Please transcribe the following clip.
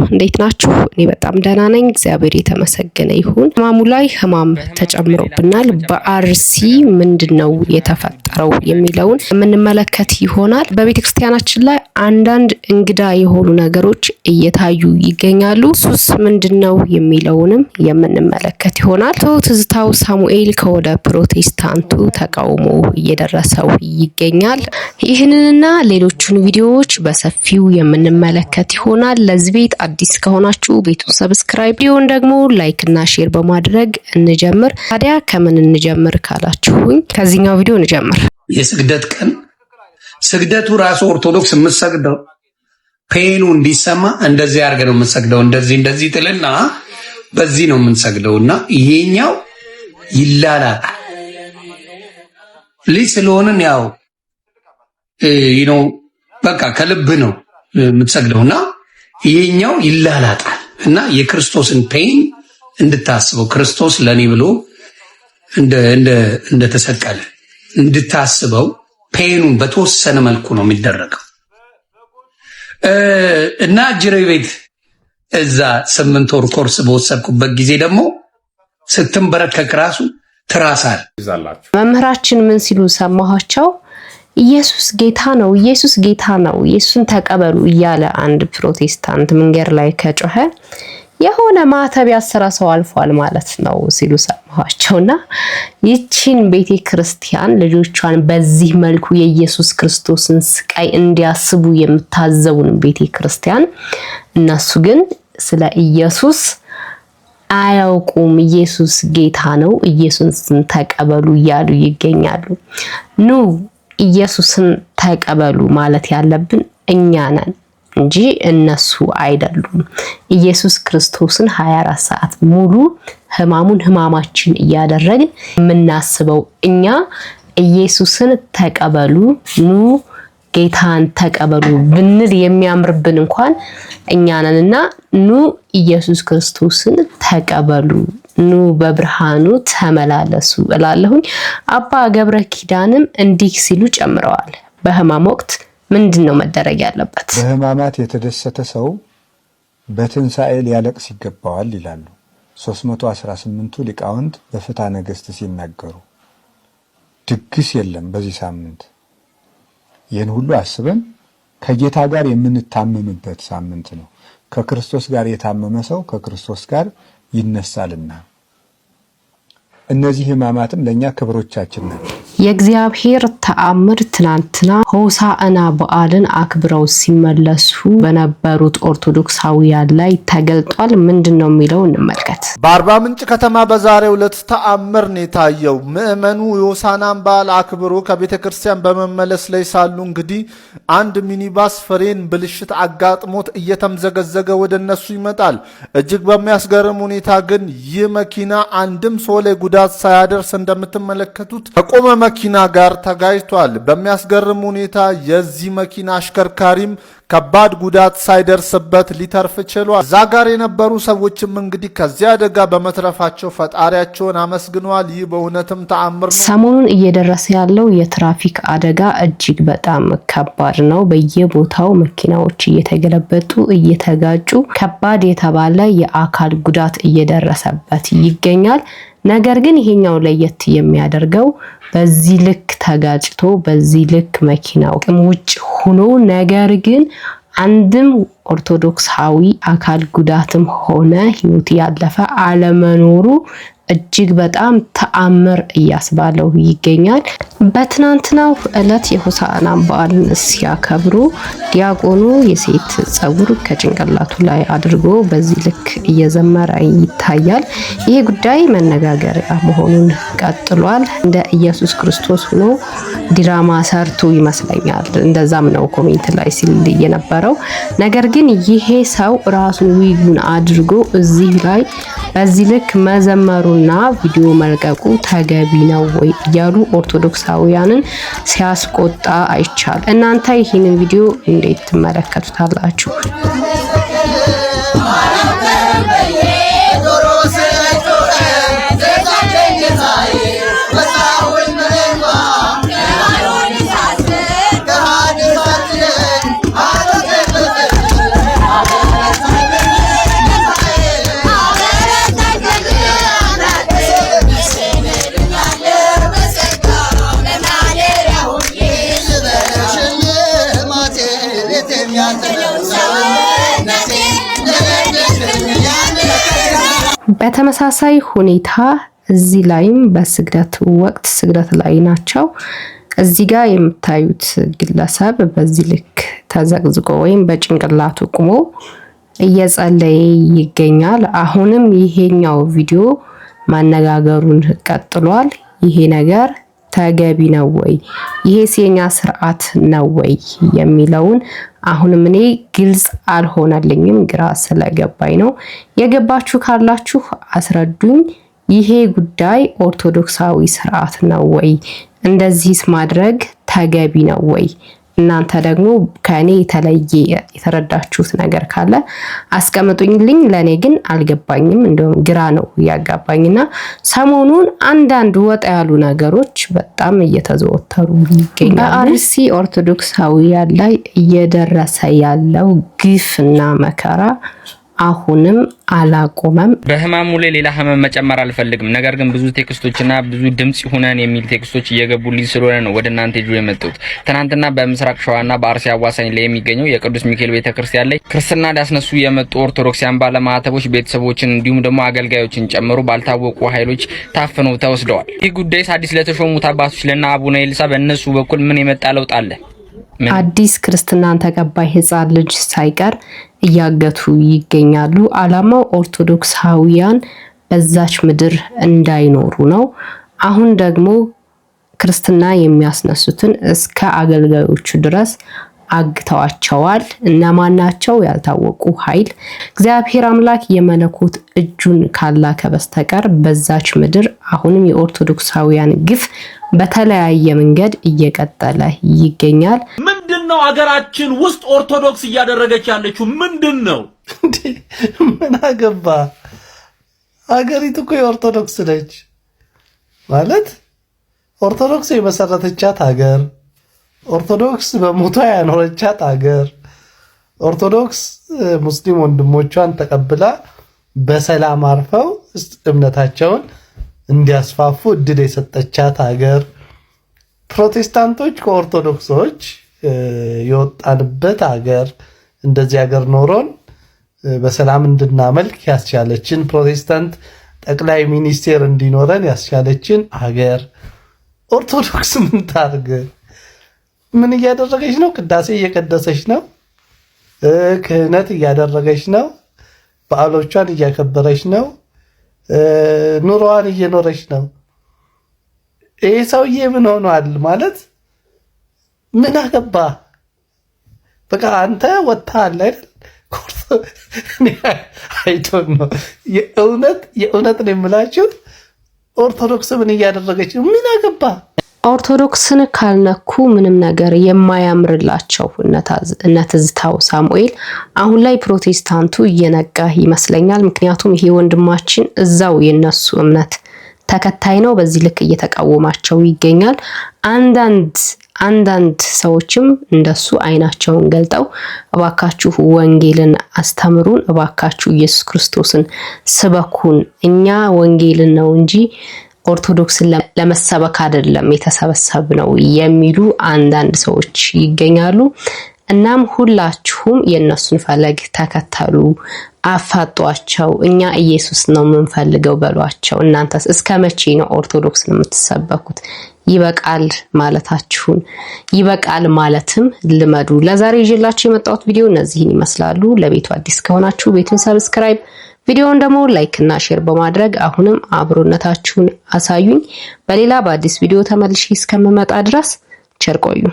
እንዴት ናችሁ? እኔ በጣም ደህና ነኝ፣ እግዚአብሔር የተመሰገነ ይሁን። ህማሙ ላይ ህማም ተጨምሮብናል። በአርሲ ምንድነው የተፈጠረው የሚለውን የምንመለከት ይሆናል። በቤተክርስቲያናችን ላይ አንዳንድ እንግዳ የሆኑ ነገሮች እየታዩ ይገኛሉ። እሱስ ምንድነው የሚለውንም የምንመለከት ይሆናል። ትዝታው ሳሙኤል ከወደ ፕሮቴስታንቱ ተቃውሞ እየደረሰው ይገኛል። ይህንንና ሌሎቹን ቪዲዮዎች በሰፊው የምንመለከት ይሆናል። ለዚህ ቤት አዲስ ከሆናችሁ ቤቱን ሰብስክራይብ፣ ቪዲዮውን ደግሞ ላይክ እና ሼር በማድረግ እንጀምር። ታዲያ ከምን እንጀምር ካላችሁኝ ከዚህኛው ቪዲዮ እንጀምር። የስግደት ቀን ስግደቱ ራሱ ኦርቶዶክስ የምትሰግደው ፔኑ እንዲሰማ እንደዚህ አድርገን ነው የምንሰግደው። እንደዚህ ጥልና በዚህ ነው የምንሰግደውና ይሄኛው ይላላል። ልጅ ስለሆነን ያው በቃ ከልብ ነው የምትሰግደውና ይሄኛው ይላላጣል እና የክርስቶስን ፔን እንድታስበው ክርስቶስ ለኔ ብሎ እንደተሰቀለ እንድታስበው ፔኑን በተወሰነ መልኩ ነው የሚደረገው እና ጅሬ ቤት እዛ 8 ወር ኮርስ በወሰድኩበት ጊዜ ደግሞ ስትንበረከክ ራሱ ትራሳል። መምህራችን ምን ሲሉ ሰማኋቸው? ኢየሱስ ጌታ ነው፣ ኢየሱስ ጌታ ነው፣ ኢየሱስን ተቀበሉ እያለ አንድ ፕሮቴስታንት መንገድ ላይ ከጮኸ የሆነ ማተብ ያሰረ ሰው አልፏል ማለት ነው ሲሉ ሰማኋቸውና ይቺን ቤተክርስቲያን ልጆቿን በዚህ መልኩ የኢየሱስ ክርስቶስን ስቃይ እንዲያስቡ የምታዘውን ቤተክርስቲያን እነሱ ግን ስለ ኢየሱስ አያውቁም። ኢየሱስ ጌታ ነው፣ ኢየሱስን ተቀበሉ እያሉ ይገኛሉ። ኑ ኢየሱስን ተቀበሉ ማለት ያለብን እኛ ነን እንጂ እነሱ አይደሉም። ኢየሱስ ክርስቶስን 24 ሰዓት ሙሉ ህማሙን ህማማችን እያደረግን የምናስበው እኛ ኢየሱስን ተቀበሉ፣ ኑ ጌታን ተቀበሉ ብንል የሚያምርብን እንኳን እኛ ነንና ኑ ኢየሱስ ክርስቶስን ተቀበሉ፣ ኑ በብርሃኑ ተመላለሱ እላለሁኝ። አባ ገብረ ኪዳንም እንዲህ ሲሉ ጨምረዋል። በህማም ወቅት ምንድነው መደረግ ያለበት? በህማማት የተደሰተ ሰው በትንሣኤ ሊያለቅስ ይገባዋል ይላሉ 318ቱ ሊቃውንት በፍትሐ ነገሥት ሲናገሩ። ድግስ የለም በዚህ ሳምንት። ይህን ሁሉ አስበን ከጌታ ጋር የምንታመምበት ሳምንት ነው። ከክርስቶስ ጋር የታመመ ሰው ከክርስቶስ ጋር ይነሳልና እነዚህ ህማማትም ለኛ ክብሮቻችን ናቸው። የእግዚአብሔር ተአምር ትናንትና ሆሳዕና በዓልን አክብረው ሲመለሱ በነበሩት ኦርቶዶክሳውያን ላይ ተገልጧል። ምንድነው የሚለው እንመልከት። በአርባ ምንጭ ከተማ በዛሬው ዕለት ተአምር ነው የታየው። ምዕመኑ የሆሳዕናን በዓል አክብሮ ከቤተክርስቲያን በመመለስ ላይ ሳሉ እንግዲህ አንድ ሚኒባስ ፍሬን ብልሽት አጋጥሞት እየተምዘገዘገ ወደ እነሱ ይመጣል። እጅግ በሚያስገርም ሁኔታ ግን ይህ መኪና አንድም ሰው ላይ ጉዳት ሳያደርስ እንደምትመለከቱት ከቆመ መኪና ጋር ተጋጭቷል። በሚያስገርም ሁኔታ የዚህ መኪና አሽከርካሪም ከባድ ጉዳት ሳይደርስበት ሊተርፍ ችሏል። እዛ ጋር የነበሩ ሰዎችም እንግዲህ ከዚህ አደጋ በመትረፋቸው ፈጣሪያቸውን አመስግነዋል። ይህ በእውነትም ተአምር ነው። ሰሞኑን እየደረሰ ያለው የትራፊክ አደጋ እጅግ በጣም ከባድ ነው። በየቦታው መኪናዎች እየተገለበጡ እየተጋጩ ከባድ የተባለ የአካል ጉዳት እየደረሰበት ይገኛል። ነገር ግን ይሄኛው ለየት የሚያደርገው በዚህ ልክ ተጋጭቶ በዚህ ልክ መኪናው ውጭ ሆኖ ነገር ግን አንድም ኦርቶዶክሳዊ አካል ጉዳትም ሆነ ህይወት ያለፈ አለመኖሩ እጅግ በጣም ተአምር እያስባለው ይገኛል። በትናንትናው ዕለት የሆሳዕና በዓልን ሲያከብሩ ዲያቆኑ የሴት ጸጉር ከጭንቅላቱ ላይ አድርጎ በዚህ ልክ እየዘመረ ይታያል። ይሄ ጉዳይ መነጋገሪያ መሆኑን ቀጥሏል። እንደ ኢየሱስ ክርስቶስ ሆኖ ድራማ ሰርቶ ይመስለኛል። እንደዛም ነው ኮሜንት ላይ ሲል የነበረው። ነገር ግን ይሄ ሰው ራሱን ዊጉን አድርጎ እዚህ ላይ በዚህ ልክ መዘመሩና ቪዲዮ መልቀቁ ተገቢ ነው ወይ እያሉ ኦርቶዶክሳውያንን ሲያስቆጣ አይቻል። እናንተ ይህንን ቪዲዮ እንዴት ትመለከቱታላችሁ? በተመሳሳይ ሁኔታ እዚህ ላይም በስግደት ወቅት ስግደት ላይ ናቸው። እዚህ ጋር የምታዩት ግለሰብ በዚህ ልክ ተዘቅዝቆ ወይም በጭንቅላቱ ቆሞ እየጸለየ ይገኛል። አሁንም ይሄኛው ቪዲዮ ማነጋገሩን ቀጥሏል። ይሄ ነገር ተገቢ ነው ወይ? ይሄስ የኛ ስርዓት ነው ወይ የሚለውን አሁንም እኔ ግልጽ አልሆነልኝም፣ ግራ ስለገባኝ ነው። የገባችሁ ካላችሁ አስረዱኝ። ይሄ ጉዳይ ኦርቶዶክሳዊ ስርዓት ነው ወይ? እንደዚህስ ማድረግ ተገቢ ነው ወይ? እናንተ ደግሞ ከኔ የተለየ የተረዳችሁት ነገር ካለ አስቀምጡኝልኝ። ለኔ ግን አልገባኝም፣ እንደውም ግራ ነው ያጋባኝና ሰሞኑን አንዳንድ ወጣ ያሉ ነገሮች በጣም እየተዘወተሩ ይገኛሉ። በአርሲ ኦርቶዶክሳውያን ላይ እየደረሰ ያለው ግፍና መከራ አሁንም አላቆመም። በህማሙ ላይ ሌላ ህመም መጨመር አልፈልግም። ነገር ግን ብዙ ቴክስቶችና ብዙ ድምጽ ይሁነን የሚል ቴክስቶች እየገቡልኝ ስለሆነ ነው ወደ እናንተ ይዤ የመጣሁት። ትናንትና በምስራቅ ሸዋና በአርሲ አዋሳኝ ላይ የሚገኘው የቅዱስ ሚካኤል ቤተክርስቲያን ላይ ክርስትና ሊያስነሱ የመጡ ኦርቶዶክሳውያን ባለማዕተቦች ቤተሰቦችን እንዲሁም ደግሞ አገልጋዮችን ጨምሮ ባልታወቁ ኃይሎች ታፍነው ተወስደዋል። ይህ ጉዳይ አዲስ ለተሾሙት አባቶች ለና አቡነ ኤልሳ በእነሱ በኩል ምን የመጣ ለውጥ አለ? አዲስ ክርስትናን ተቀባይ ህፃን ልጅ ሳይቀር እያገቱ ይገኛሉ። አላማው ኦርቶዶክሳውያን በዛች ምድር እንዳይኖሩ ነው። አሁን ደግሞ ክርስትና የሚያስነሱትን እስከ አገልጋዮቹ ድረስ አግተዋቸዋል። እነማናቸው? ያልታወቁ ኃይል። እግዚአብሔር አምላክ የመለኮት እጁን ካላከ በስተቀር በዛች ምድር አሁንም የኦርቶዶክሳውያን ግፍ በተለያየ መንገድ እየቀጠለ ይገኛል። ምንድነው አገራችን ውስጥ ኦርቶዶክስ እያደረገች ያለችው ምንድነው? ምን አገባ? አገሪቱ እኮ የኦርቶዶክስ ነች ማለት ኦርቶዶክስ የመሰረተቻት ሀገር፣ ኦርቶዶክስ በሞቷ ያኖረቻት ሀገር፣ ኦርቶዶክስ ሙስሊም ወንድሞቿን ተቀብላ በሰላም አርፈው እምነታቸውን እንዲያስፋፉ እድል የሰጠቻት ሀገር፣ ፕሮቴስታንቶች ከኦርቶዶክሶች የወጣንበት ሀገር፣ እንደዚህ ሀገር ኖሮን በሰላም እንድናመልክ ያስቻለችን፣ ፕሮቴስታንት ጠቅላይ ሚኒስቴር እንዲኖረን ያስቻለችን ሀገር ኦርቶዶክስ ምን ታርግ? ምን እያደረገች ነው? ቅዳሴ እየቀደሰች ነው። ክህነት እያደረገች ነው። በዓሎቿን እያከበረች ነው። ኑሮዋን እየኖረች ነው። ይህ ሰውዬ ምን ሆኗል ማለት ምን አገባ? በቃ አንተ ወጥተሃል አይደል? አይቶን ነው የእውነት ነው የምላችሁ። ኦርቶዶክስ ምን እያደረገች ነው? ምን አገባ? ኦርቶዶክስን ካልነኩ ምንም ነገር የማያምርላቸው እነ ትዝታው ሳሙኤል አሁን ላይ ፕሮቴስታንቱ እየነቃ ይመስለኛል። ምክንያቱም ይሄ ወንድማችን እዛው የነሱ እምነት ተከታይ ነው። በዚህ ልክ እየተቃወማቸው ይገኛል። አንዳንድ ሰዎችም እንደሱ አይናቸውን ገልጠው እባካችሁ ወንጌልን አስተምሩን፣ እባካችሁ ኢየሱስ ክርስቶስን ስበኩን፣ እኛ ወንጌልን ነው እንጂ ኦርቶዶክስን ለመሰበክ አይደለም የተሰበሰብነው የሚሉ አንዳንድ ሰዎች ይገኛሉ። እናም ሁላችሁም የነሱን ፈለግ ተከተሉ፣ አፋጧቸው። እኛ ኢየሱስ ነው የምንፈልገው በሏቸው። እናንተስ እስከ መቼ ነው ኦርቶዶክስን የምትሰበኩት? ይበቃል ማለታችሁን ይበቃል ማለትም ልመዱ። ለዛሬ ይዤላችሁ የመጣሁት ቪዲዮ እነዚህን ይመስላሉ። ለቤቱ አዲስ ከሆናችሁ ቤቱን ሰብስክራይብ፣ ቪዲዮውን ደግሞ ላይክ እና ሼር በማድረግ አሁንም አብሮነታችሁን አሳዩኝ። በሌላ በአዲስ ቪዲዮ ተመልሼ እስከምመጣ ድረስ ቸር ቆዩ።